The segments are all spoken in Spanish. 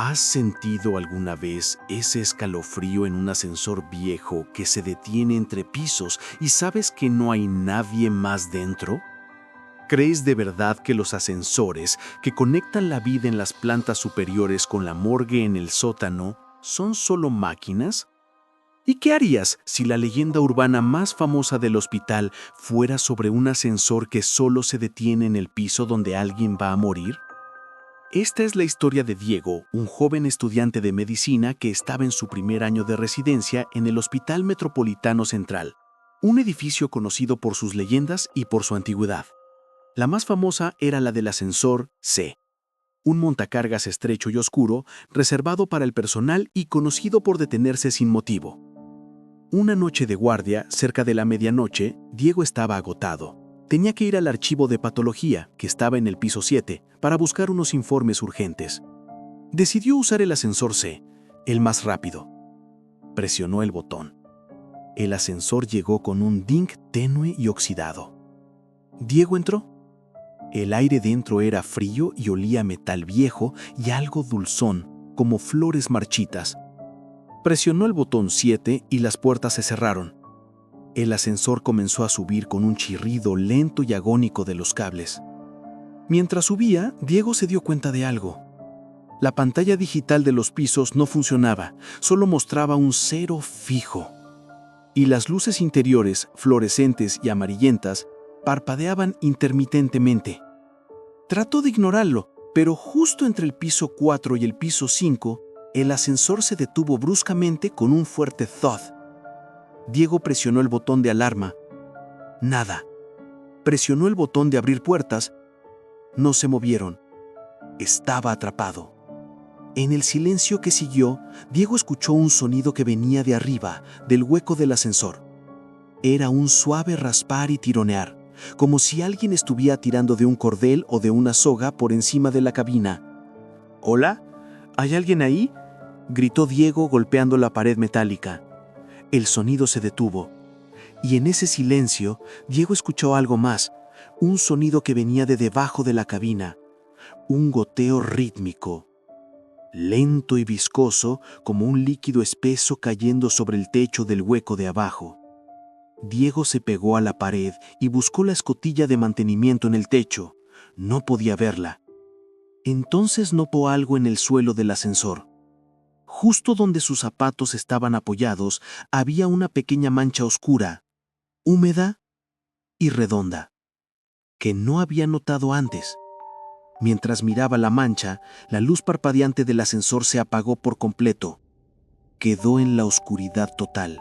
¿Has sentido alguna vez ese escalofrío en un ascensor viejo que se detiene entre pisos y sabes que no hay nadie más dentro? ¿Crees de verdad que los ascensores que conectan la vida en las plantas superiores con la morgue en el sótano son solo máquinas? ¿Y qué harías si la leyenda urbana más famosa del hospital fuera sobre un ascensor que solo se detiene en el piso donde alguien va a morir? Esta es la historia de Diego, un joven estudiante de medicina que estaba en su primer año de residencia en el Hospital Metropolitano Central, un edificio conocido por sus leyendas y por su antigüedad. La más famosa era la del ascensor C, un montacargas estrecho y oscuro, reservado para el personal y conocido por detenerse sin motivo. Una noche de guardia, cerca de la medianoche, Diego estaba agotado. Tenía que ir al archivo de patología, que estaba en el piso 7, para buscar unos informes urgentes. Decidió usar el ascensor C, el más rápido. Presionó el botón. El ascensor llegó con un ding tenue y oxidado. Diego entró. El aire dentro era frío y olía a metal viejo y algo dulzón, como flores marchitas. Presionó el botón 7 y las puertas se cerraron. El ascensor comenzó a subir con un chirrido lento y agónico de los cables. Mientras subía, Diego se dio cuenta de algo. La pantalla digital de los pisos no funcionaba, solo mostraba un 0 fijo. Y las luces interiores, fluorescentes y amarillentas, parpadeaban intermitentemente. Trató de ignorarlo, pero justo entre el piso 4 y el piso 5, el ascensor se detuvo bruscamente con un fuerte thud. Diego presionó el botón de alarma. Nada. Presionó el botón de abrir puertas. No se movieron. Estaba atrapado. En el silencio que siguió, Diego escuchó un sonido que venía de arriba, del hueco del ascensor. Era un suave raspar y tironear, como si alguien estuviera tirando de un cordel o de una soga por encima de la cabina. ¿Hola? ¿Hay alguien ahí?, gritó Diego golpeando la pared metálica. El sonido se detuvo, y en ese silencio, Diego escuchó algo más, un sonido que venía de debajo de la cabina, un goteo rítmico, lento y viscoso como un líquido espeso cayendo sobre el techo del hueco de abajo. Diego se pegó a la pared y buscó la escotilla de mantenimiento en el techo. No podía verla. Entonces notó algo en el suelo del ascensor. Justo donde sus zapatos estaban apoyados, había una pequeña mancha oscura, húmeda y redonda, que no había notado antes. Mientras miraba la mancha, la luz parpadeante del ascensor se apagó por completo. Quedó en la oscuridad total.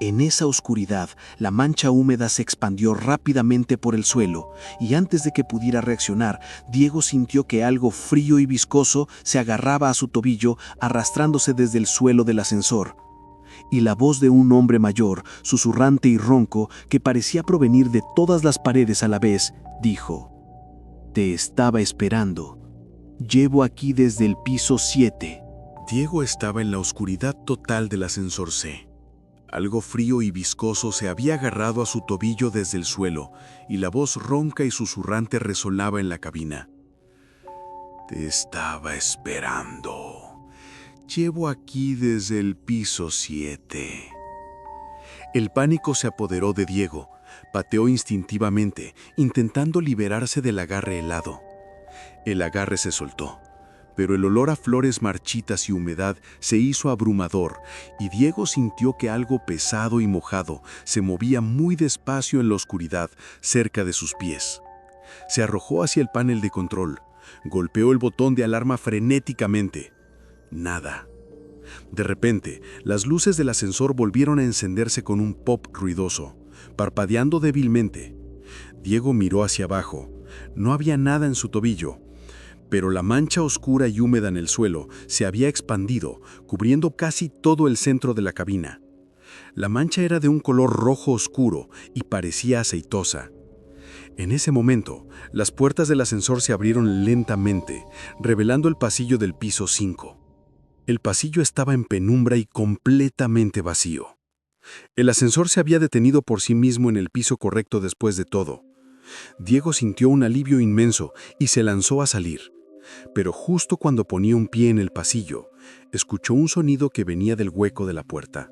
En esa oscuridad, la mancha húmeda se expandió rápidamente por el suelo, y antes de que pudiera reaccionar, Diego sintió que algo frío y viscoso se agarraba a su tobillo, arrastrándose desde el suelo del ascensor. Y la voz de un hombre mayor, susurrante y ronco, que parecía provenir de todas las paredes a la vez, dijo: «Te estaba esperando. Llevo aquí desde el piso 7». Diego estaba en la oscuridad total del ascensor C. Algo frío y viscoso se había agarrado a su tobillo desde el suelo, y la voz ronca y susurrante resonaba en la cabina. «Te estaba esperando. Llevo aquí desde el piso 7». El pánico se apoderó de Diego. Pateó instintivamente, intentando liberarse del agarre helado. El agarre se soltó, pero el olor a flores marchitas y humedad se hizo abrumador, y Diego sintió que algo pesado y mojado se movía muy despacio en la oscuridad cerca de sus pies. Se arrojó hacia el panel de control, golpeó el botón de alarma frenéticamente. Nada. De repente, las luces del ascensor volvieron a encenderse con un pop ruidoso, parpadeando débilmente. Diego miró hacia abajo. No había nada en su tobillo, pero la mancha oscura y húmeda en el suelo se había expandido, cubriendo casi todo el centro de la cabina. La mancha era de un color rojo oscuro y parecía aceitosa. En ese momento, las puertas del ascensor se abrieron lentamente, revelando el pasillo del piso 5. El pasillo estaba en penumbra y completamente vacío. El ascensor se había detenido por sí mismo en el piso correcto después de todo. Diego sintió un alivio inmenso y se lanzó a salir. Pero justo cuando ponía un pie en el pasillo, escuchó un sonido que venía del hueco de la puerta.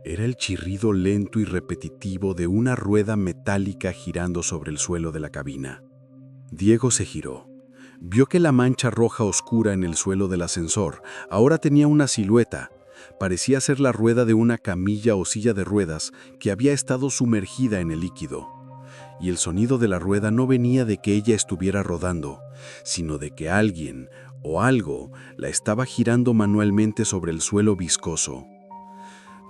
Era el chirrido lento y repetitivo de una rueda metálica girando sobre el suelo de la cabina. Diego se giró. Vio que la mancha roja oscura en el suelo del ascensor ahora tenía una silueta. Parecía ser la rueda de una camilla o silla de ruedas que había estado sumergida en el líquido. Y el sonido de la rueda no venía de que ella estuviera rodando, sino de que alguien o algo la estaba girando manualmente sobre el suelo viscoso.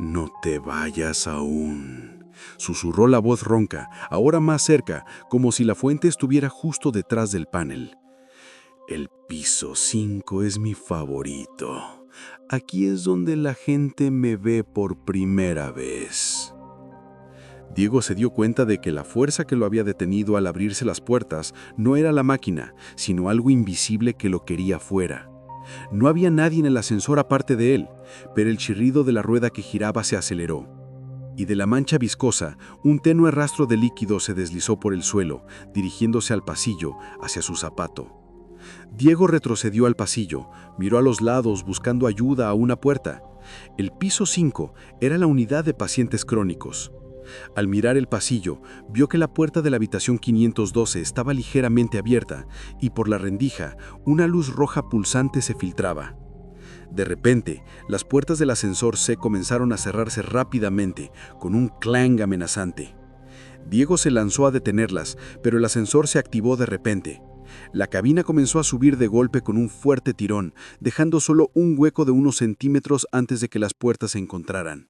«No te vayas aún», susurró la voz ronca, ahora más cerca, como si la fuente estuviera justo detrás del panel. «El piso 5 es mi favorito. Aquí es donde la gente me ve por primera vez». Diego se dio cuenta de que la fuerza que lo había detenido al abrirse las puertas no era la máquina, sino algo invisible que lo quería fuera. No había nadie en el ascensor aparte de él, pero el chirrido de la rueda que giraba se aceleró. Y de la mancha viscosa, un tenue rastro de líquido se deslizó por el suelo, dirigiéndose al pasillo, hacia su zapato. Diego retrocedió al pasillo, miró a los lados buscando ayuda a una puerta. El piso 5 era la unidad de pacientes crónicos. Al mirar el pasillo, vio que la puerta de la habitación 512 estaba ligeramente abierta y por la rendija una luz roja pulsante se filtraba. De repente, las puertas del ascensor C comenzaron a cerrarse rápidamente, con un clang amenazante. Diego se lanzó a detenerlas, pero el ascensor se activó de repente. La cabina comenzó a subir de golpe con un fuerte tirón, dejando solo un hueco de unos centímetros antes de que las puertas se encontraran.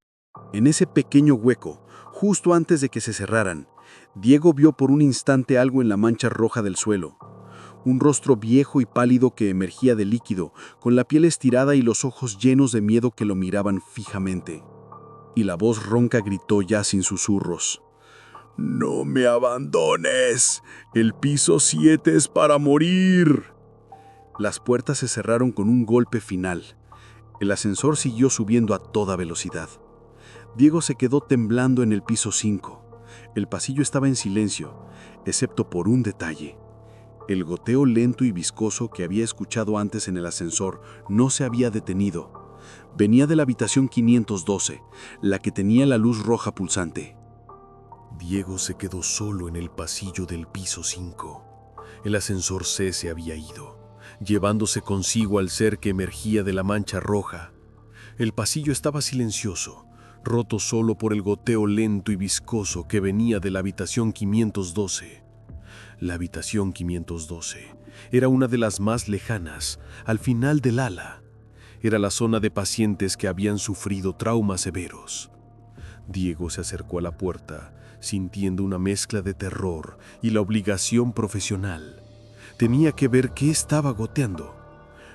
En ese pequeño hueco, justo antes de que se cerraran, Diego vio por un instante algo en la mancha roja del suelo. Un rostro viejo y pálido que emergía del líquido, con la piel estirada y los ojos llenos de miedo que lo miraban fijamente. Y la voz ronca gritó ya sin susurros: «¡No me abandones! ¡El piso 7 es para morir!». Las puertas se cerraron con un golpe final. El ascensor siguió subiendo a toda velocidad. Diego se quedó temblando en el piso 5. El pasillo estaba en silencio, excepto por un detalle. El goteo lento y viscoso que había escuchado antes en el ascensor no se había detenido. Venía de la habitación 512, la que tenía la luz roja pulsante. Diego se quedó solo en el pasillo del piso 5. El ascensor C se había ido, llevándose consigo al ser que emergía de la mancha roja. El pasillo estaba silencioso, roto solo por el goteo lento y viscoso que venía de la habitación 512. La habitación 512 era una de las más lejanas, al final del ala. Era la zona de pacientes que habían sufrido traumas severos. Diego se acercó a la puerta, sintiendo una mezcla de terror y la obligación profesional. Tenía que ver qué estaba goteando.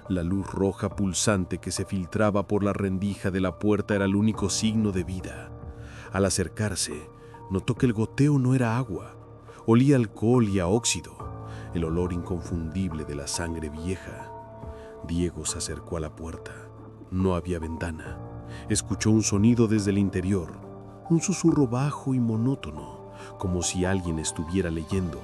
La luz roja pulsante que se filtraba por la rendija de la puerta era el único signo de vida. Al acercarse, notó que el goteo no era agua. Olía a alcohol y a óxido, el olor inconfundible de la sangre vieja. Diego se acercó a la puerta. No había ventana. Escuchó un sonido desde el interior, un susurro bajo y monótono, como si alguien estuviera leyendo.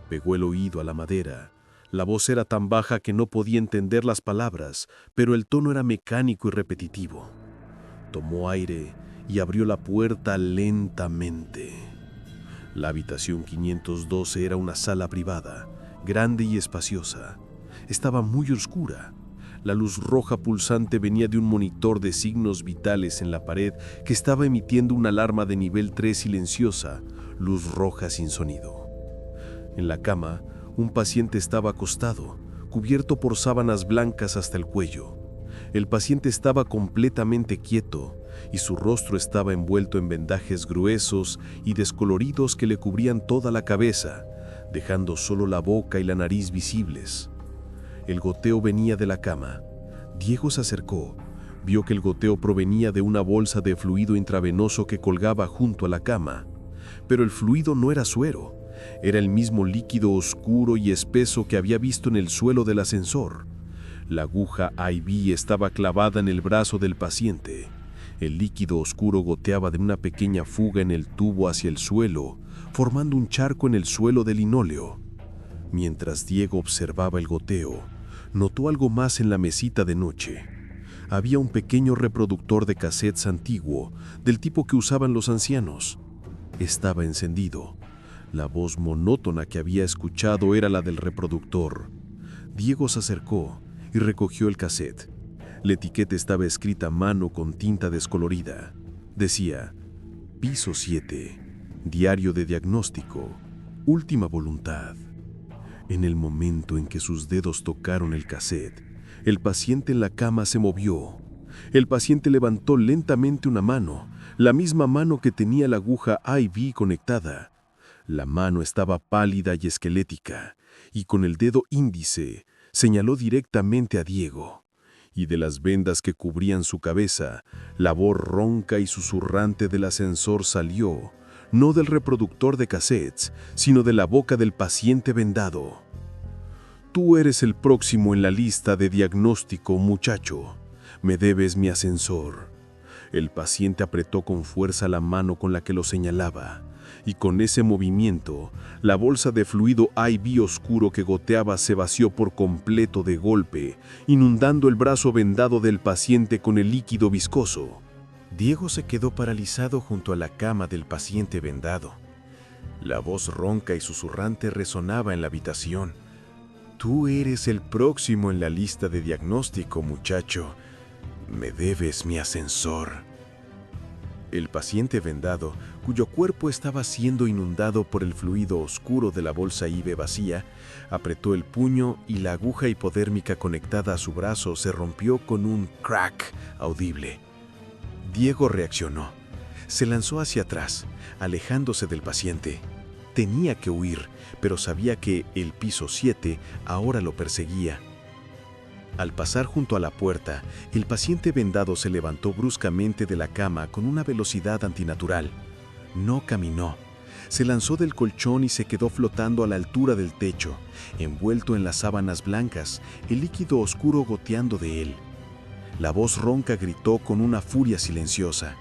Pegó el oído a la madera. La voz era tan baja que no podía entender las palabras, pero el tono era mecánico y repetitivo. Tomó aire y abrió la puerta lentamente. La habitación 512 era una sala privada, grande y espaciosa. Estaba muy oscura. La luz roja pulsante venía de un monitor de signos vitales en la pared que estaba emitiendo una alarma de nivel 3 silenciosa, luz roja sin sonido. En la cama, un paciente estaba acostado, cubierto por sábanas blancas hasta el cuello. El paciente estaba completamente quieto y su rostro estaba envuelto en vendajes gruesos y descoloridos que le cubrían toda la cabeza, dejando solo la boca y la nariz visibles. El goteo venía de la cama. Diego se acercó, vio que el goteo provenía de una bolsa de fluido intravenoso que colgaba junto a la cama. Pero el fluido no era suero. Era el mismo líquido oscuro y espeso que había visto en el suelo del ascensor. La aguja IV estaba clavada en el brazo del paciente. El líquido oscuro goteaba de una pequeña fuga en el tubo hacia el suelo, formando un charco en el suelo de linóleo. Mientras Diego observaba el goteo, notó algo más en la mesita de noche. Había un pequeño reproductor de cassettes antiguo, del tipo que usaban los ancianos. Estaba encendido. La voz monótona que había escuchado era la del reproductor. Diego se acercó y recogió el cassette. La etiqueta estaba escrita a mano con tinta descolorida. Decía: Piso 7, Diario de Diagnóstico, Última Voluntad. En el momento en que sus dedos tocaron el cassette, el paciente en la cama se movió. El paciente levantó lentamente una mano, la misma mano que tenía la aguja IV conectada. La mano estaba pálida y esquelética, y con el dedo índice señaló directamente a Diego. Y de las vendas que cubrían su cabeza, la voz ronca y susurrante del ascensor salió, no del reproductor de cassettes, sino de la boca del paciente vendado. Tú eres el próximo en la lista de diagnóstico, muchacho. Me debes mi ascensor. El paciente apretó con fuerza la mano con la que lo señalaba, y con ese movimiento, la bolsa de fluido IV oscuro que goteaba se vació por completo de golpe, inundando el brazo vendado del paciente con el líquido viscoso. Diego se quedó paralizado junto a la cama del paciente vendado. La voz ronca y susurrante resonaba en la habitación. Tú eres el próximo en la lista de diagnóstico, muchacho. Me debes mi ascensor. El paciente vendado, cuyo cuerpo estaba siendo inundado por el fluido oscuro de la bolsa IV vacía, apretó el puño y la aguja hipodérmica conectada a su brazo se rompió con un crack audible. Diego reaccionó. Se lanzó hacia atrás, alejándose del paciente. Tenía que huir, pero sabía que el piso 7 ahora lo perseguía. Al pasar junto a la puerta, el paciente vendado se levantó bruscamente de la cama con una velocidad antinatural. No caminó. Se lanzó del colchón y se quedó flotando a la altura del techo, envuelto en las sábanas blancas, el líquido oscuro goteando de él. La voz ronca gritó con una furia silenciosa: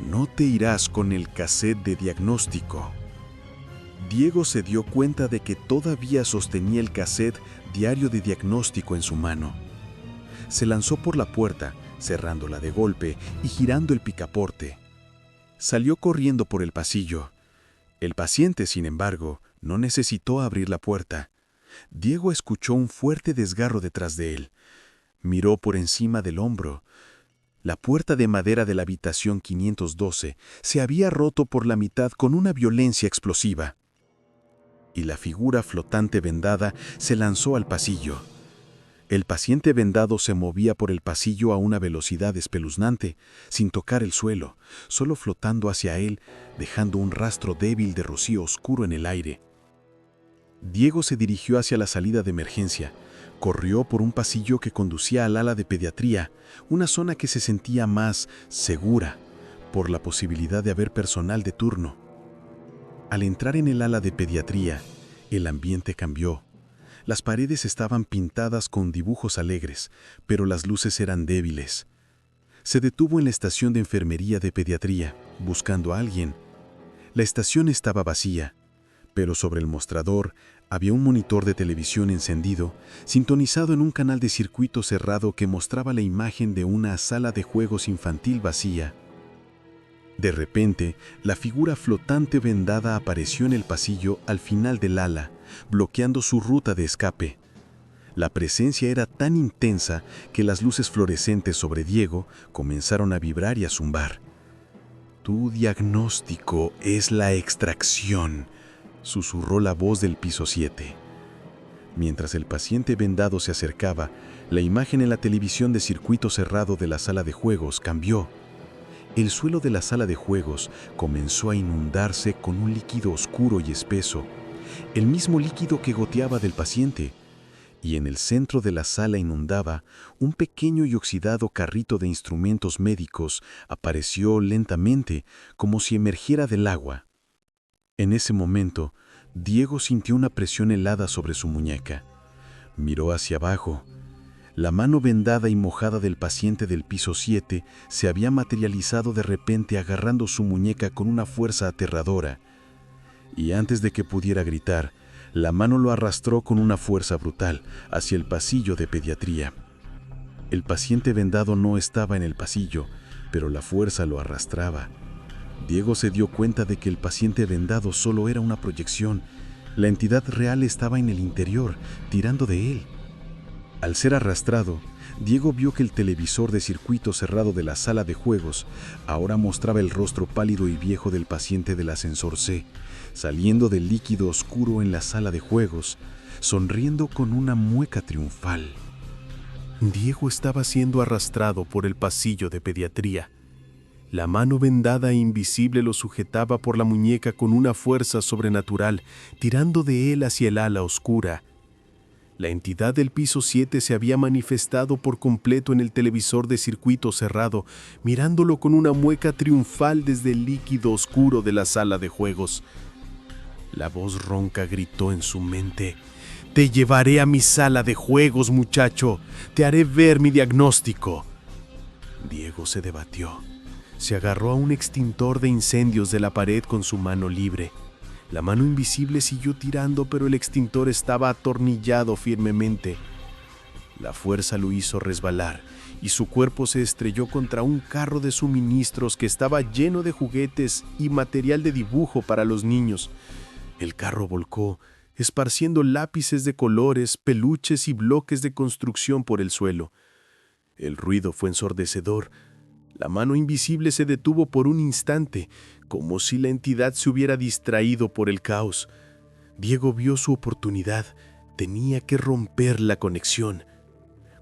«No te irás con el cassette de diagnóstico». Diego se dio cuenta de que todavía sostenía el cassette Diario de Diagnóstico en su mano. Se lanzó por la puerta, cerrándola de golpe y girando el picaporte. Salió corriendo por el pasillo. El paciente, sin embargo, no necesitó abrir la puerta. Diego escuchó un fuerte desgarro detrás de él. Miró por encima del hombro. La puerta de madera de la habitación 512 se había roto por la mitad con una violencia explosiva. Y la figura flotante vendada se lanzó al pasillo. El paciente vendado se movía por el pasillo a una velocidad espeluznante, sin tocar el suelo, solo flotando hacia él, dejando un rastro débil de rocío oscuro en el aire. Diego se dirigió hacia la salida de emergencia. Corrió por un pasillo que conducía al ala de pediatría, una zona que se sentía más segura por la posibilidad de haber personal de turno. Al entrar en el ala de pediatría, el ambiente cambió. Las paredes estaban pintadas con dibujos alegres, pero las luces eran débiles. Se detuvo en la estación de enfermería de pediatría, buscando a alguien. La estación estaba vacía, pero sobre el mostrador había un monitor de televisión encendido, sintonizado en un canal de circuito cerrado que mostraba la imagen de una sala de juegos infantil vacía. De repente, la figura flotante vendada apareció en el pasillo al final del ala, bloqueando su ruta de escape. La presencia era tan intensa que las luces fluorescentes sobre Diego comenzaron a vibrar y a zumbar. «Tu diagnóstico es la extracción», susurró la voz del piso 7. Mientras el paciente vendado se acercaba, la imagen en la televisión de circuito cerrado de la sala de juegos cambió. El suelo de la sala de juegos comenzó a inundarse con un líquido oscuro y espeso, el mismo líquido que goteaba del paciente, y en el centro de la sala inundaba un pequeño y oxidado carrito de instrumentos médicos. Apareció lentamente, como si emergiera del agua. En ese momento, Diego sintió una presión helada sobre su muñeca. Miró hacia abajo. La mano vendada y mojada del paciente del piso 7 se había materializado de repente agarrando su muñeca con una fuerza aterradora. Y antes de que pudiera gritar, La mano lo arrastró con una fuerza brutal hacia el pasillo de pediatría. El paciente vendado no estaba en el pasillo, pero la fuerza lo arrastraba. Diego se dio cuenta de que el paciente vendado solo era una proyección. La entidad real estaba en el interior, tirando de él. Al ser arrastrado, Diego vio que el televisor de circuito cerrado de la sala de juegos ahora mostraba el rostro pálido y viejo del paciente del ascensor C, saliendo del líquido oscuro en la sala de juegos, sonriendo con una mueca triunfal. Diego estaba siendo arrastrado por el pasillo de pediatría. La mano vendada e invisible lo sujetaba por la muñeca con una fuerza sobrenatural, tirando de él hacia el ala oscura. La entidad del piso 7 se había manifestado por completo en el televisor de circuito cerrado, mirándolo con una mueca triunfal desde el líquido oscuro de la sala de juegos. La voz ronca gritó en su mente: «Te llevaré a mi sala de juegos, muchacho. Te haré ver mi diagnóstico». Diego se debatió. Se agarró a un extintor de incendios de la pared con su mano libre. La mano invisible siguió tirando, pero el extintor estaba atornillado firmemente. La fuerza lo hizo resbalar y su cuerpo se estrelló contra un carro de suministros que estaba lleno de juguetes y material de dibujo para los niños. El carro volcó, esparciendo lápices de colores, peluches y bloques de construcción por el suelo. El ruido fue ensordecedor. La mano invisible se detuvo por un instante, como si la entidad se hubiera distraído por el caos. Diego vio su oportunidad. Tenía que romper la conexión.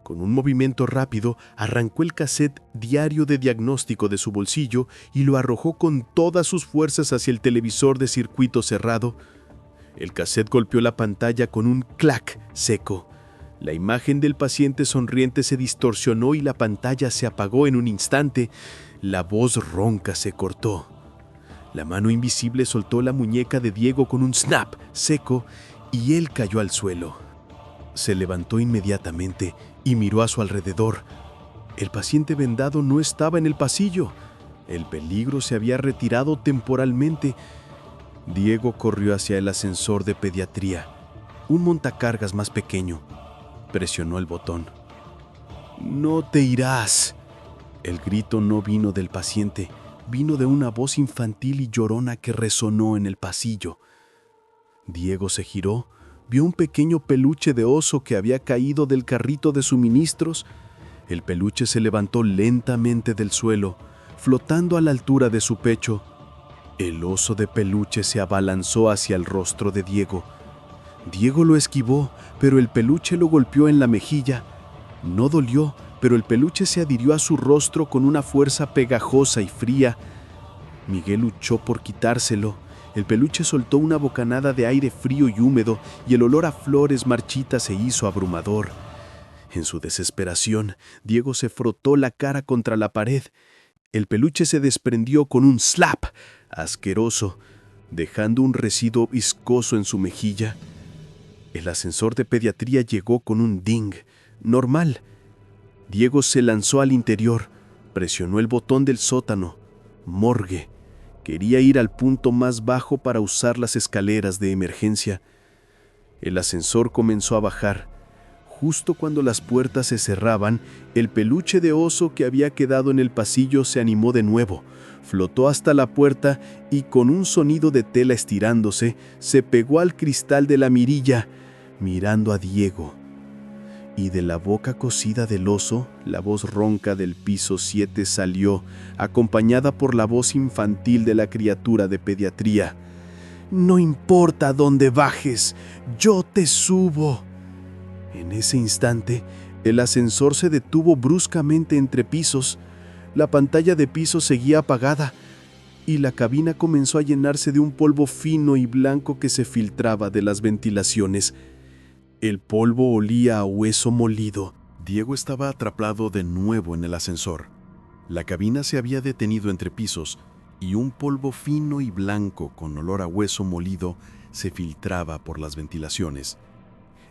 Con un movimiento rápido, arrancó el cassette diario de diagnóstico de su bolsillo y lo arrojó con todas sus fuerzas hacia el televisor de circuito cerrado. El cassette golpeó la pantalla con un clac seco. La imagen del paciente sonriente se distorsionó y la pantalla se apagó en un instante. La voz ronca se cortó. La mano invisible soltó la muñeca de Diego con un snap seco y él cayó al suelo. Se levantó inmediatamente y miró a su alrededor. El paciente vendado no estaba en el pasillo. El peligro se había retirado temporalmente. Diego corrió hacia el ascensor de pediatría, un montacargas más pequeño. Presionó el botón. «No te irás». El grito no vino del paciente, vino de una voz infantil y llorona que resonó en el pasillo. Diego se giró, vio un pequeño peluche de oso que había caído del carrito de suministros. El peluche se levantó lentamente del suelo, flotando a la altura de su pecho. El oso de peluche se abalanzó hacia el rostro de Diego. Diego lo esquivó, pero el peluche lo golpeó en la mejilla. No dolió, pero el peluche se adhirió a su rostro con una fuerza pegajosa y fría. Miguel luchó por quitárselo. El peluche soltó una bocanada de aire frío y húmedo, y el olor a flores marchitas se hizo abrumador. En su desesperación, Diego se frotó la cara contra la pared. El peluche se desprendió con un slap asqueroso, dejando un residuo viscoso en su mejilla. El ascensor de pediatría llegó con un ding normal. Diego se lanzó al interior, presionó el botón del sótano. Morgue. Quería ir al punto más bajo para usar las escaleras de emergencia. El ascensor comenzó a bajar. Justo cuando las puertas se cerraban, el peluche de oso que había quedado en el pasillo se animó de nuevo, flotó hasta la puerta y con un sonido de tela estirándose, se pegó al cristal de la mirilla, mirando a Diego. Y de la boca cosida del oso, la voz ronca del piso 7 salió, acompañada por la voz infantil de la criatura de pediatría. «No importa dónde bajes, yo te subo». En ese instante, el ascensor se detuvo bruscamente entre pisos. La pantalla de piso seguía apagada y la cabina comenzó a llenarse de un polvo fino y blanco que se filtraba de las ventilaciones. El polvo olía a hueso molido. Diego estaba atrapado de nuevo en el ascensor. La cabina se había detenido entre pisos y un polvo fino y blanco con olor a hueso molido se filtraba por las ventilaciones.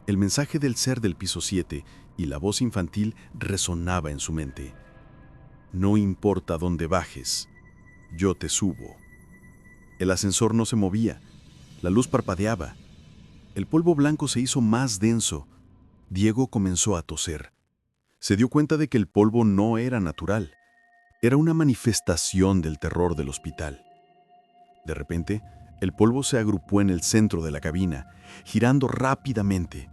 El mensaje del ser del piso 7 y la voz infantil resonaba en su mente. «No importa dónde bajes, yo te subo». El ascensor no se movía. La luz parpadeaba. El polvo blanco se hizo más denso. Diego comenzó a toser. Se dio cuenta de que el polvo no era natural. Era una manifestación del terror del hospital. De repente, el polvo se agrupó en el centro de la cabina, girando rápidamente.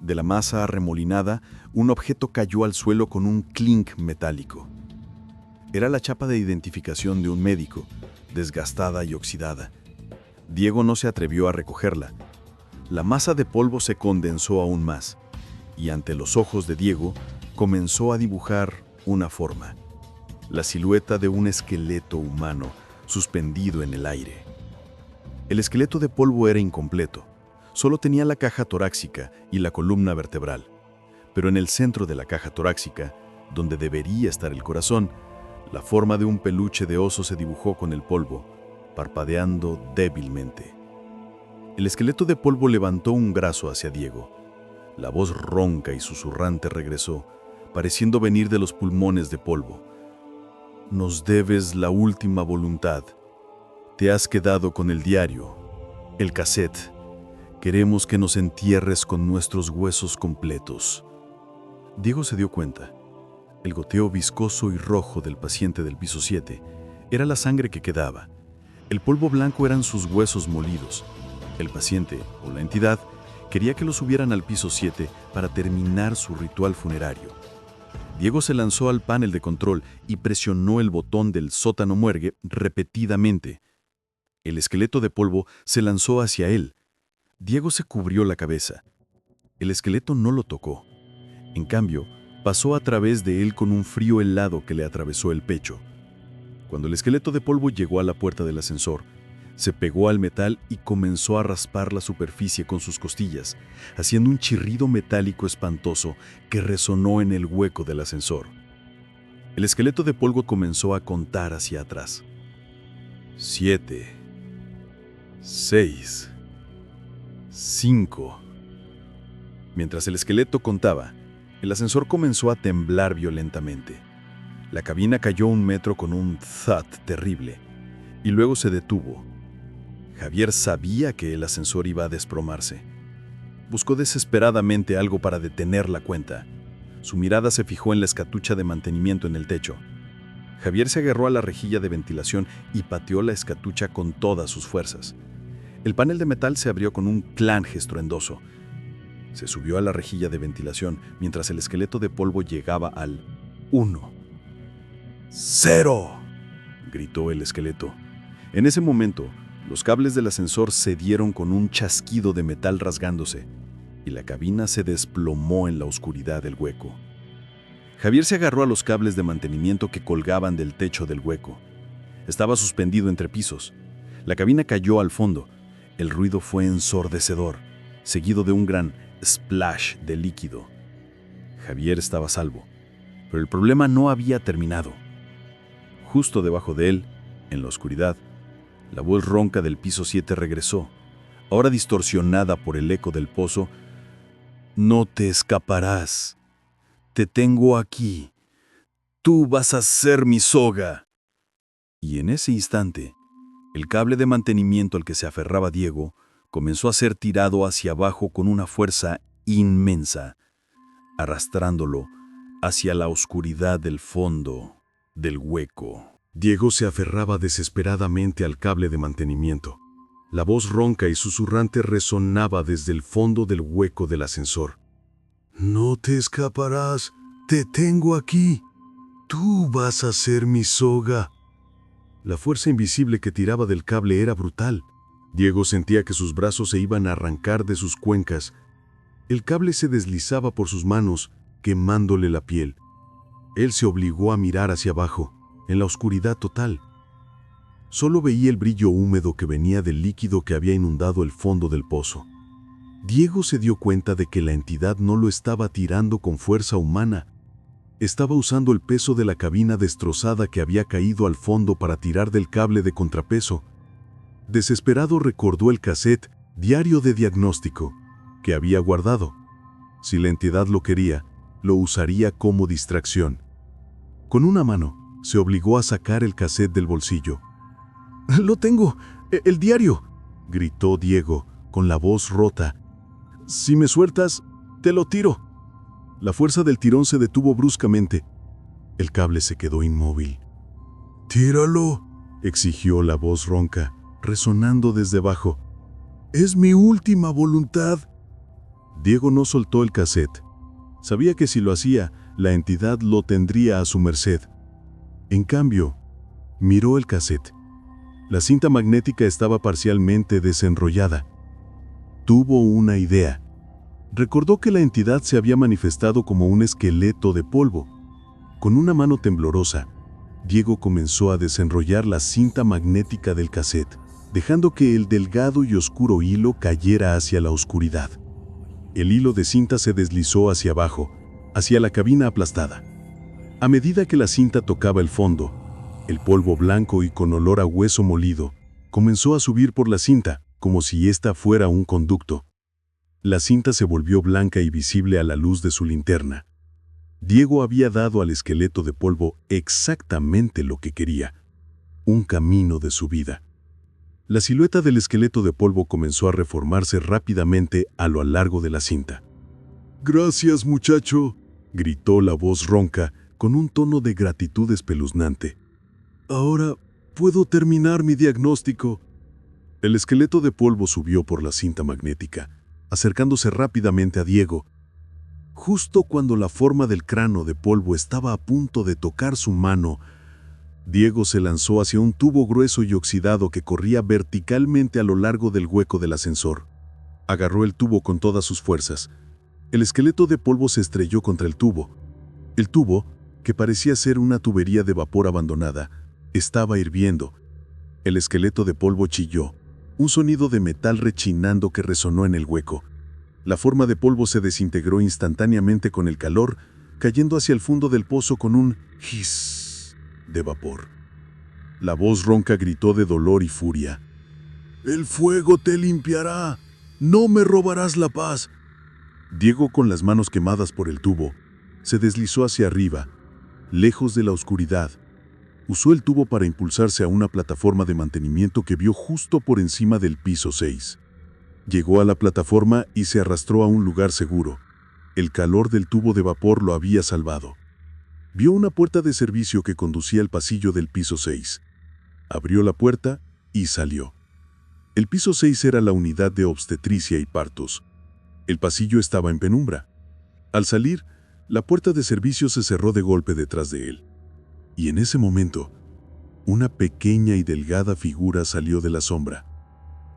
De la masa arremolinada, un objeto cayó al suelo con un clink metálico. Era la chapa de identificación de un médico, desgastada y oxidada. Diego no se atrevió a recogerla. La masa de polvo se condensó aún más, y ante los ojos de Diego comenzó a dibujar una forma: la silueta de un esqueleto humano suspendido en el aire. El esqueleto de polvo era incompleto. Solo tenía la caja torácica y la columna vertebral. Pero en el centro de la caja torácica, donde debería estar el corazón, la forma de un peluche de oso se dibujó con el polvo, parpadeando débilmente. El esqueleto de polvo levantó un brazo hacia Diego. La voz ronca y susurrante regresó, pareciendo venir de los pulmones de polvo. Nos debes la última voluntad. Te has quedado con el diario, el cassette. Queremos que nos entierres con nuestros huesos completos. Diego se dio cuenta. El goteo viscoso y rojo del paciente del piso 7 era la sangre que quedaba. El polvo blanco eran sus huesos molidos. El paciente, o la entidad, quería que lo subieran al piso 7 para terminar su ritual funerario. Diego se lanzó al panel de control y presionó el botón del sótano muergue repetidamente. El esqueleto de polvo se lanzó hacia él. Diego se cubrió la cabeza. El esqueleto no lo tocó. En cambio, pasó a través de él con un frío helado que le atravesó el pecho. Cuando el esqueleto de polvo llegó a la puerta del ascensor, se pegó al metal y comenzó a raspar la superficie con sus costillas, haciendo un chirrido metálico espantoso que resonó en el hueco del ascensor. El esqueleto de polvo comenzó a contar hacia atrás. 7, 6, 5. Mientras el esqueleto contaba, el ascensor comenzó a temblar violentamente. La cabina cayó 1 metro con un thud terrible, y luego se detuvo. Javier sabía que el ascensor iba a desplomarse. Buscó desesperadamente algo para detener la cuenta. Su mirada se fijó en la escatucha de mantenimiento en el techo. Javier se agarró a la rejilla de ventilación y pateó la escatucha con todas sus fuerzas. El panel de metal se abrió con un clange estruendoso. Se subió a la rejilla de ventilación mientras el esqueleto de polvo llegaba al 1. ¡Cero!, gritó el esqueleto. En ese momento, los cables del ascensor cedieron con un chasquido de metal rasgándose, y la cabina se desplomó en la oscuridad del hueco. Javier se agarró a los cables de mantenimiento que colgaban del techo del hueco. Estaba suspendido entre pisos. La cabina cayó al fondo. El ruido fue ensordecedor, seguido de un gran splash de líquido. Javier estaba a salvo, pero el problema no había terminado. Justo debajo de él, en la oscuridad, la voz ronca del piso 7 regresó, ahora distorsionada por el eco del pozo. No te escaparás. Te tengo aquí. Tú vas a ser mi soga. Y en ese instante, el cable de mantenimiento al que se aferraba Diego comenzó a ser tirado hacia abajo con una fuerza inmensa, arrastrándolo hacia la oscuridad del fondo del hueco. Diego se aferraba desesperadamente al cable de mantenimiento. La voz ronca y susurrante resonaba desde el fondo del hueco del ascensor. No te escaparás, te tengo aquí. Tú vas a ser mi soga. La fuerza invisible que tiraba del cable era brutal. Diego sentía que sus brazos se iban a arrancar de sus cuencas. El cable se deslizaba por sus manos, quemándole la piel. Él se obligó a mirar hacia abajo, en la oscuridad total. Solo veía el brillo húmedo que venía del líquido que había inundado el fondo del pozo. Diego se dio cuenta de que la entidad no lo estaba tirando con fuerza humana. Estaba usando el peso de la cabina destrozada que había caído al fondo para tirar del cable de contrapeso. Desesperado recordó el cassette Diario de Diagnóstico que había guardado. Si la entidad lo quería, lo usaría como distracción. Con una mano, se obligó a sacar el cassette del bolsillo. «¡Lo tengo! ¡El diario!», gritó Diego, con la voz rota Si me sueltas, te lo tiro. La fuerza del tirón se detuvo bruscamente. El cable se quedó inmóvil. «Tíralo», exigió la voz ronca, resonando desde abajo. «Es mi última voluntad». Diego no soltó el cassette. Sabía que si lo hacía, la entidad lo tendría a su merced. En cambio, miró el cassette. La cinta magnética estaba parcialmente desenrollada. Tuvo una idea. Recordó que la entidad se había manifestado como un esqueleto de polvo. Con una mano temblorosa, Diego comenzó a desenrollar la cinta magnética del cassette, dejando que el delgado y oscuro hilo cayera hacia la oscuridad. El hilo de cinta se deslizó hacia abajo, hacia la cabina aplastada. A medida que la cinta tocaba el fondo, el polvo blanco y con olor a hueso molido comenzó a subir por la cinta, como si ésta fuera un conducto. La cinta se volvió blanca y visible a la luz de su linterna. Diego había dado al esqueleto de polvo exactamente lo que quería: un camino de subida. La silueta del esqueleto de polvo comenzó a reformarse rápidamente a lo largo de la cinta. «Gracias, muchacho», gritó la voz ronca con un tono de gratitud espeluznante. «Ahora puedo terminar mi diagnóstico». El esqueleto de polvo subió por la cinta magnética, acercándose rápidamente a Diego. Justo cuando la forma del cráneo de polvo estaba a punto de tocar su mano, Diego se lanzó hacia un tubo grueso y oxidado que corría verticalmente a lo largo del hueco del ascensor. Agarró el tubo con todas sus fuerzas. El esqueleto de polvo se estrelló contra el tubo. El tubo, que parecía ser una tubería de vapor abandonada, estaba hirviendo. El esqueleto de polvo chilló, un sonido de metal rechinando que resonó en el hueco. La forma de polvo se desintegró instantáneamente con el calor, cayendo hacia el fondo del pozo con un hiss de vapor. La voz ronca gritó de dolor y furia. «El fuego te limpiará. No me robarás la paz». Diego, con las manos quemadas por el tubo, se deslizó hacia arriba, lejos de la oscuridad. Usó el tubo para impulsarse a una plataforma de mantenimiento que vio justo por encima del piso 6. Llegó a la plataforma y se arrastró a un lugar seguro. El calor del tubo de vapor lo había salvado. Vio una puerta de servicio que conducía al pasillo del piso 6. Abrió la puerta y salió. El piso 6 era la unidad de obstetricia y partos. El pasillo estaba en penumbra. Al salir, la puerta de servicio se cerró de golpe detrás de él. Y en ese momento, una pequeña y delgada figura salió de la sombra.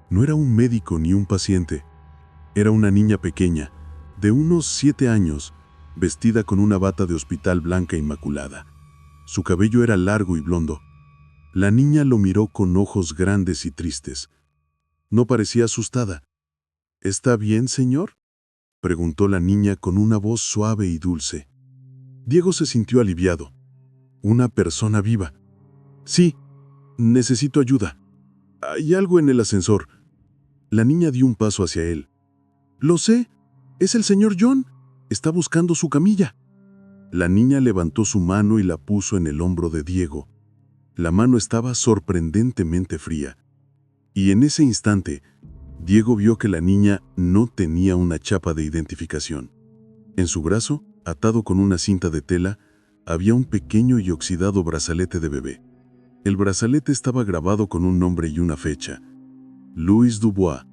No era un médico ni un paciente. Era una niña pequeña, de unos 7 años, vestida con una bata de hospital blanca inmaculada. Su cabello era largo y blondo. La niña lo miró con ojos grandes y tristes. No parecía asustada. «¿Está bien, señor?», preguntó la niña con una voz suave y dulce. Diego se sintió aliviado. «Una persona viva». «Sí, necesito ayuda. Hay algo en el ascensor». La niña dio un paso hacia él. «Lo sé, es el señor John. Está buscando su camilla». La niña levantó su mano y la puso en el hombro de Diego. La mano estaba sorprendentemente fría. Y en ese instante, Diego vio que la niña no tenía una chapa de identificación. En su brazo, atado con una cinta de tela, había un pequeño y oxidado brazalete de bebé. El brazalete estaba grabado con un nombre y una fecha: Louis Dubois,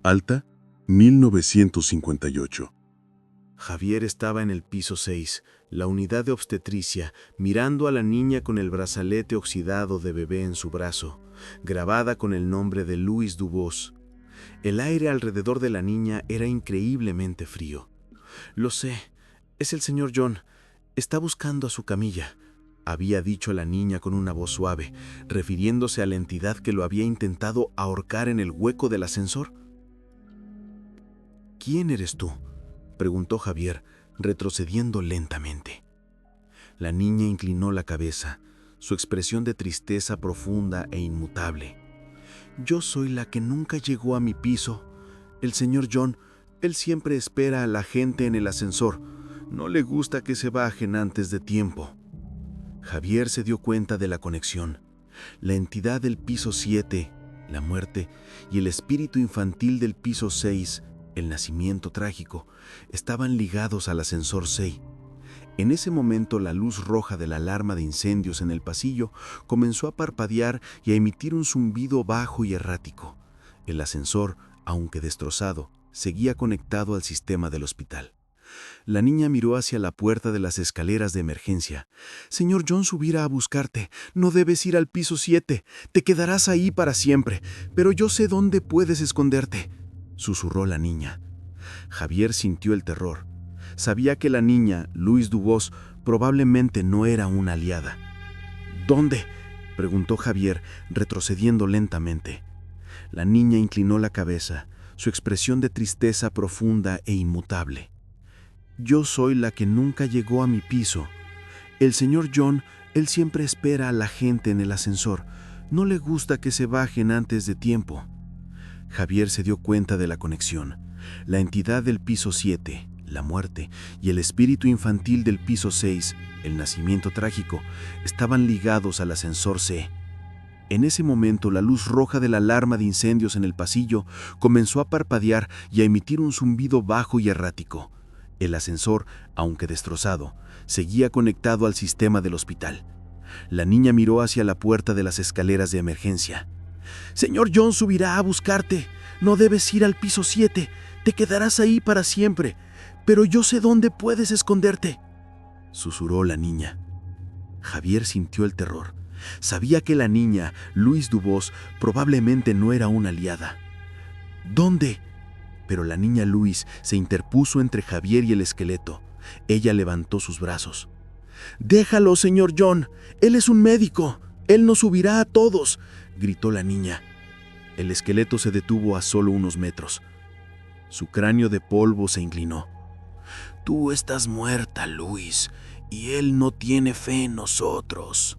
Alta, 1958. Javier estaba en el piso 6, la unidad de obstetricia, mirando a la niña con el brazalete oxidado de bebé en su brazo, grabada con el nombre de Louis Dubois. El aire alrededor de la niña era increíblemente frío. «Lo sé, es el señor John. Está buscando a su camilla», había dicho la niña con una voz suave, refiriéndose a la entidad que lo había intentado ahorcar en el hueco del ascensor. «¿Quién eres tú?», preguntó Javier, retrocediendo lentamente. La niña inclinó la cabeza, su expresión de tristeza profunda e inmutable. «Yo soy la que nunca llegó a mi piso. El señor John, él siempre espera a la gente en el ascensor. No le gusta que se bajen antes de tiempo». Javier se dio cuenta de la conexión. La entidad del piso 7, la muerte, y el espíritu infantil del piso 6 el nacimiento trágico, estaban ligados al ascensor 6. En ese momento la luz roja de la alarma de incendios en el pasillo comenzó a parpadear y a emitir un zumbido bajo y errático. El ascensor, aunque destrozado, seguía conectado al sistema del hospital. La niña miró hacia la puerta de las escaleras de emergencia. «Señor John subirá a buscarte. No debes ir al piso 7. Te quedarás ahí para siempre. Pero yo sé dónde puedes esconderte», susurró la niña. Javier sintió el terror. Sabía que la niña, Louise Dubois, probablemente no era una aliada. «¿Dónde?», preguntó Javier, retrocediendo lentamente. La niña inclinó la cabeza, su expresión de tristeza profunda e inmutable. «Yo soy la que nunca llegó a mi piso. El señor John, él siempre espera a la gente en el ascensor. No le gusta que se bajen antes de tiempo». Javier se dio cuenta de la conexión. La entidad del piso 7, la muerte, y el espíritu infantil del piso 6, el nacimiento trágico, estaban ligados al ascensor C. En ese momento, la luz roja de la alarma de incendios en el pasillo comenzó a parpadear y a emitir un zumbido bajo y errático. El ascensor, aunque destrozado, seguía conectado al sistema del hospital. La niña miró hacia la puerta de las escaleras de emergencia. «Señor John subirá a buscarte. No debes ir al piso 7. Te quedarás ahí para siempre. Pero yo sé dónde puedes esconderte», susurró la niña. Javier sintió el terror. Sabía que la niña, Louise Dubois, probablemente no era una aliada. «¿Dónde?», pero la niña Louise se interpuso entre Javier y el esqueleto. Ella levantó sus brazos. «Déjalo, señor John. Él es un médico. Él nos subirá a todos», gritó la niña. El esqueleto se detuvo a solo unos metros. Su cráneo de polvo se inclinó. «Tú estás muerta, Louise, y él no tiene fe en nosotros»,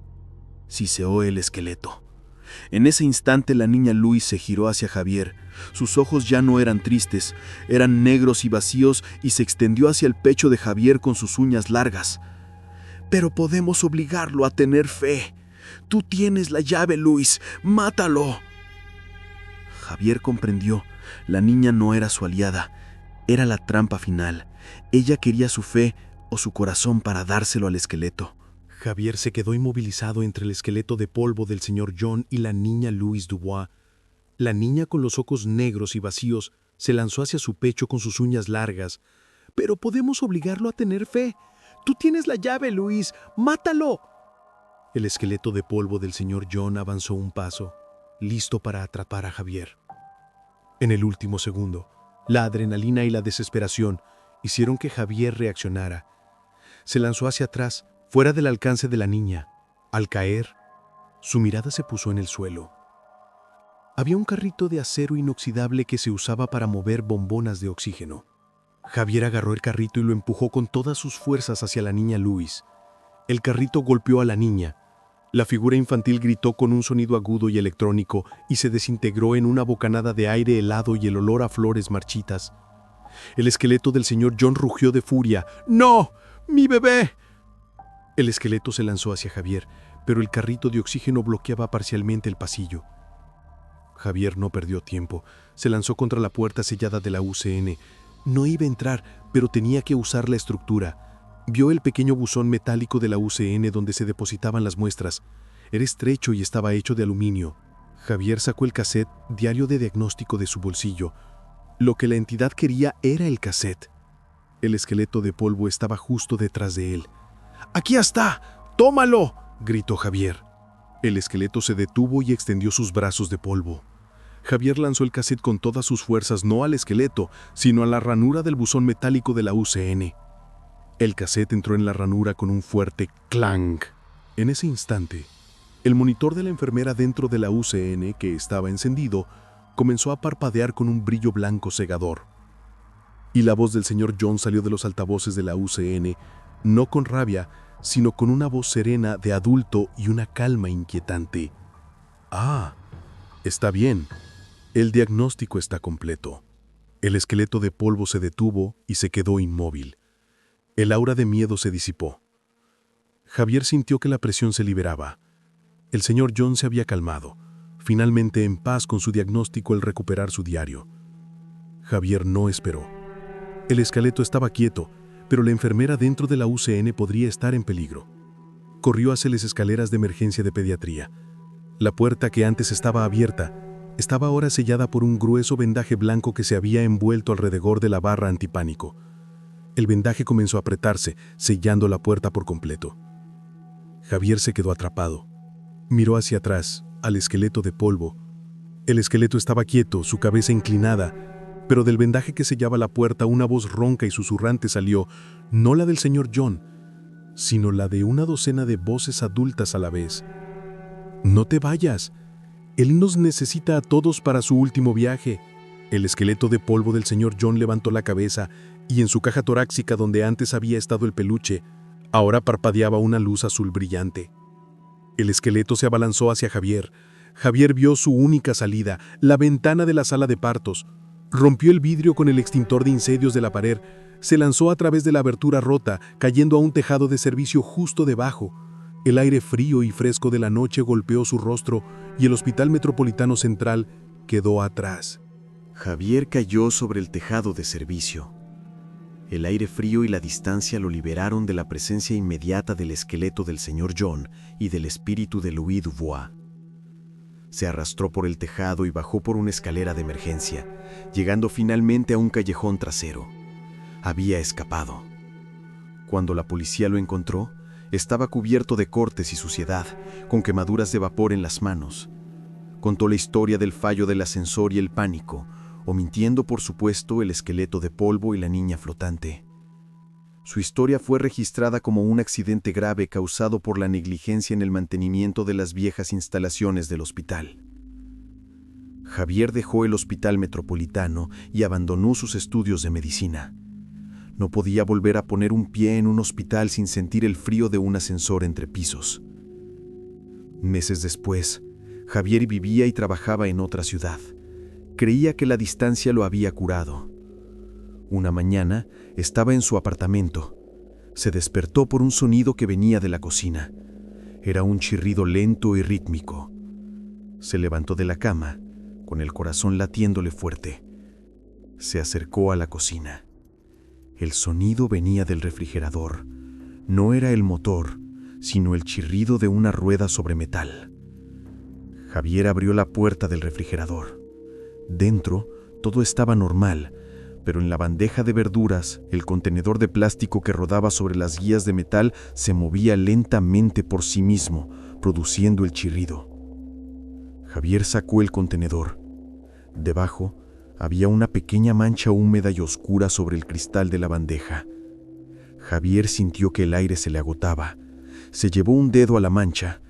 siseó el esqueleto. En ese instante la niña Louise se giró hacia Javier. Sus ojos ya no eran tristes, eran negros y vacíos, y se extendió hacia el pecho de Javier con sus uñas largas. «Pero podemos obligarlo a tener fe. Tú tienes la llave, Louise. ¡Mátalo!». Javier comprendió. La niña no era su aliada. Era la trampa final. Ella quería su fe o su corazón para dárselo al esqueleto. Javier se quedó inmovilizado entre el esqueleto de polvo del señor John y la niña Louise Dubois. La niña, con los ojos negros y vacíos, se lanzó hacia su pecho con sus uñas largas. «Pero podemos obligarlo a tener fe. Tú tienes la llave, Louise. ¡Mátalo!». El esqueleto de polvo del señor John avanzó un paso, listo para atrapar a Javier. En el último segundo, la adrenalina y la desesperación hicieron que Javier reaccionara. Se lanzó hacia atrás, fuera del alcance de la niña. Al caer, su mirada se puso en el suelo. Había un carrito de acero inoxidable que se usaba para mover bombonas de oxígeno. Javier agarró el carrito y lo empujó con todas sus fuerzas hacia la niña Louise. El carrito golpeó a la niña. La figura infantil gritó con un sonido agudo y electrónico y se desintegró en una bocanada de aire helado y el olor a flores marchitas. El esqueleto del señor John rugió de furia. «¡No! ¡Mi bebé!». El esqueleto se lanzó hacia Javier, pero el carrito de oxígeno bloqueaba parcialmente el pasillo. Javier no perdió tiempo. Se lanzó contra la puerta sellada de la UCN. No iba a entrar, pero tenía que usar la estructura. Vio el pequeño buzón metálico de la UCN donde se depositaban las muestras. Era estrecho y estaba hecho de aluminio. Javier sacó el cassette, diario de diagnóstico, de su bolsillo. Lo que la entidad quería era el cassette. El esqueleto de polvo estaba justo detrás de él. «¡Aquí está! ¡Tómalo!», gritó Javier. El esqueleto se detuvo y extendió sus brazos de polvo. Javier lanzó el cassette con todas sus fuerzas, no al esqueleto, sino a la ranura del buzón metálico de la UCN. El cassette entró en la ranura con un fuerte clang. En ese instante, el monitor de la enfermera dentro de la UCN, que estaba encendido, comenzó a parpadear con un brillo blanco cegador. Y la voz del señor John salió de los altavoces de la UCN, no con rabia, sino con una voz serena de adulto y una calma inquietante. «Ah, está bien. El diagnóstico está completo». El esqueleto de polvo se detuvo y se quedó inmóvil. El aura de miedo se disipó. Javier sintió que la presión se liberaba. El señor John se había calmado, finalmente en paz con su diagnóstico al recuperar su diario. Javier no esperó. El esqueleto estaba quieto, pero la enfermera dentro de la UCN podría estar en peligro. Corrió hacia las escaleras de emergencia de pediatría. La puerta que antes estaba abierta, estaba ahora sellada por un grueso vendaje blanco que se había envuelto alrededor de la barra antipánico. El vendaje comenzó a apretarse, sellando la puerta por completo. Javier se quedó atrapado. Miró hacia atrás, al esqueleto de polvo. El esqueleto estaba quieto, su cabeza inclinada, pero del vendaje que sellaba la puerta una voz ronca y susurrante salió, no la del señor John, sino la de una docena de voces adultas a la vez. «No te vayas. Él nos necesita a todos para su último viaje». El esqueleto de polvo del señor John levantó la cabeza y en su caja torácica donde antes había estado el peluche, ahora parpadeaba una luz azul brillante. El esqueleto se abalanzó hacia Javier. Javier vio su única salida, la ventana de la sala de partos. Rompió el vidrio con el extintor de incendios de la pared, se lanzó a través de la abertura rota, cayendo a un tejado de servicio justo debajo. El aire frío y fresco de la noche golpeó su rostro y el Hospital Metropolitano Central quedó atrás. Javier cayó sobre el tejado de servicio. El aire frío y la distancia lo liberaron de la presencia inmediata del esqueleto del señor John y del espíritu de Louis Dubois. Se arrastró por el tejado y bajó por una escalera de emergencia, llegando finalmente a un callejón trasero. Había escapado. Cuando la policía lo encontró, estaba cubierto de cortes y suciedad, con quemaduras de vapor en las manos. Contó la historia del fallo del ascensor y el pánico, omitiendo por supuesto el esqueleto de polvo y la niña flotante. Su historia fue registrada como un accidente grave causado por la negligencia en el mantenimiento de las viejas instalaciones del hospital. Javier dejó el Hospital Metropolitano y abandonó sus estudios de medicina. No podía volver a poner un pie en un hospital sin sentir el frío de un ascensor entre pisos. Meses después, Javier vivía y trabajaba en otra ciudad. Creía que la distancia lo había curado. Una mañana estaba en su apartamento. Se despertó por un sonido que venía de la cocina. Era un chirrido lento y rítmico. Se levantó de la cama, con el corazón latiéndole fuerte. Se acercó a la cocina. El sonido venía del refrigerador. No era el motor, sino el chirrido de una rueda sobre metal. Javier abrió la puerta del refrigerador. Dentro, todo estaba normal, pero en la bandeja de verduras, el contenedor de plástico que rodaba sobre las guías de metal se movía lentamente por sí mismo, produciendo el chirrido. Javier sacó el contenedor. Debajo, había una pequeña mancha húmeda y oscura sobre el cristal de la bandeja. Javier sintió que el aire se le agotaba. Se llevó un dedo a la mancha.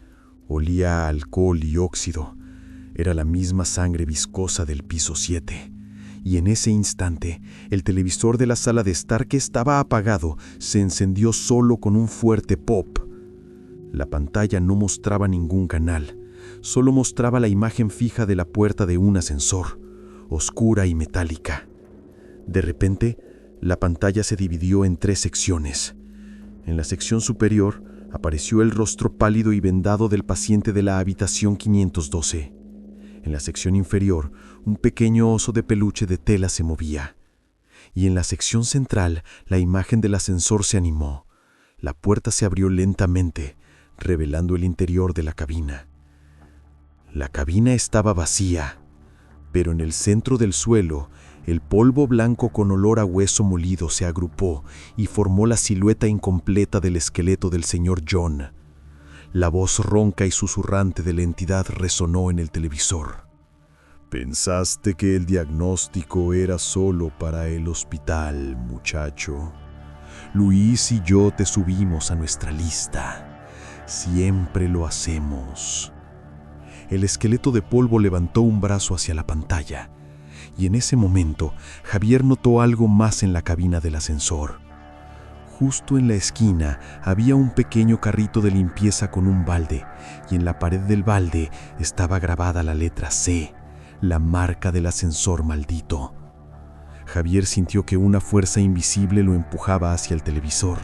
Olía a alcohol y óxido. Era la misma sangre viscosa del piso 7. Y en ese instante, el televisor de la sala de estar, que estaba apagado, se encendió solo con un fuerte pop. La pantalla no mostraba ningún canal. Solo mostraba la imagen fija de la puerta de un ascensor, oscura y metálica. De repente, la pantalla se dividió en 3 secciones. En la sección superior apareció el rostro pálido y vendado del paciente de la habitación 512. En la sección inferior, un pequeño oso de peluche de tela se movía. Y en la sección central, la imagen del ascensor se animó. La puerta se abrió lentamente, revelando el interior de la cabina. La cabina estaba vacía, pero en el centro del suelo, el polvo blanco con olor a hueso molido se agrupó y formó la silueta incompleta del esqueleto del señor John. La voz ronca y susurrante de la entidad resonó en el televisor. «Pensaste que el diagnóstico era solo para el hospital, muchacho. Luis y yo te subimos a nuestra lista. Siempre lo hacemos». El esqueleto de polvo levantó un brazo hacia la pantalla, y en ese momento Javier notó algo más en la cabina del ascensor. Justo en la esquina había un pequeño carrito de limpieza con un balde, y en la pared del balde estaba grabada la letra C, la marca del ascensor maldito. Javier sintió que una fuerza invisible lo empujaba hacia el televisor.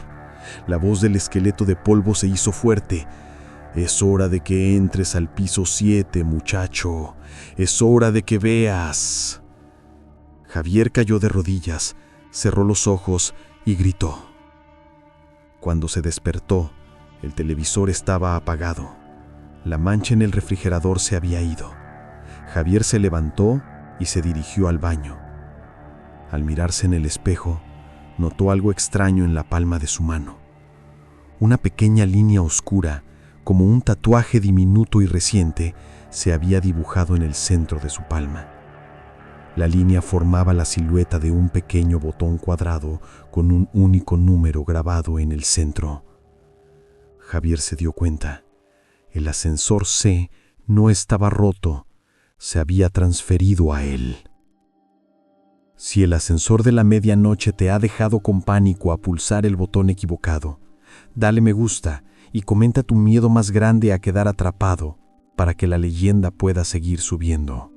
La voz del esqueleto de polvo se hizo fuerte. «Es hora de que entres al piso 7, muchacho. Es hora de que veas». Javier cayó de rodillas, cerró los ojos y gritó. Cuando se despertó, el televisor estaba apagado. La mancha en el refrigerador se había ido. Javier se levantó y se dirigió al baño. Al mirarse en el espejo, notó algo extraño en la palma de su mano. Una pequeña línea oscura, como un tatuaje diminuto y reciente, se había dibujado en el centro de su palma. La línea formaba la silueta de un pequeño botón cuadrado con un único número grabado en el centro. Javier se dio cuenta. El ascensor C no estaba roto, se había transferido a él. Si el ascensor de la medianoche te ha dejado con pánico a pulsar el botón equivocado, dale me gusta y comenta tu miedo más grande a quedar atrapado para que la leyenda pueda seguir subiendo.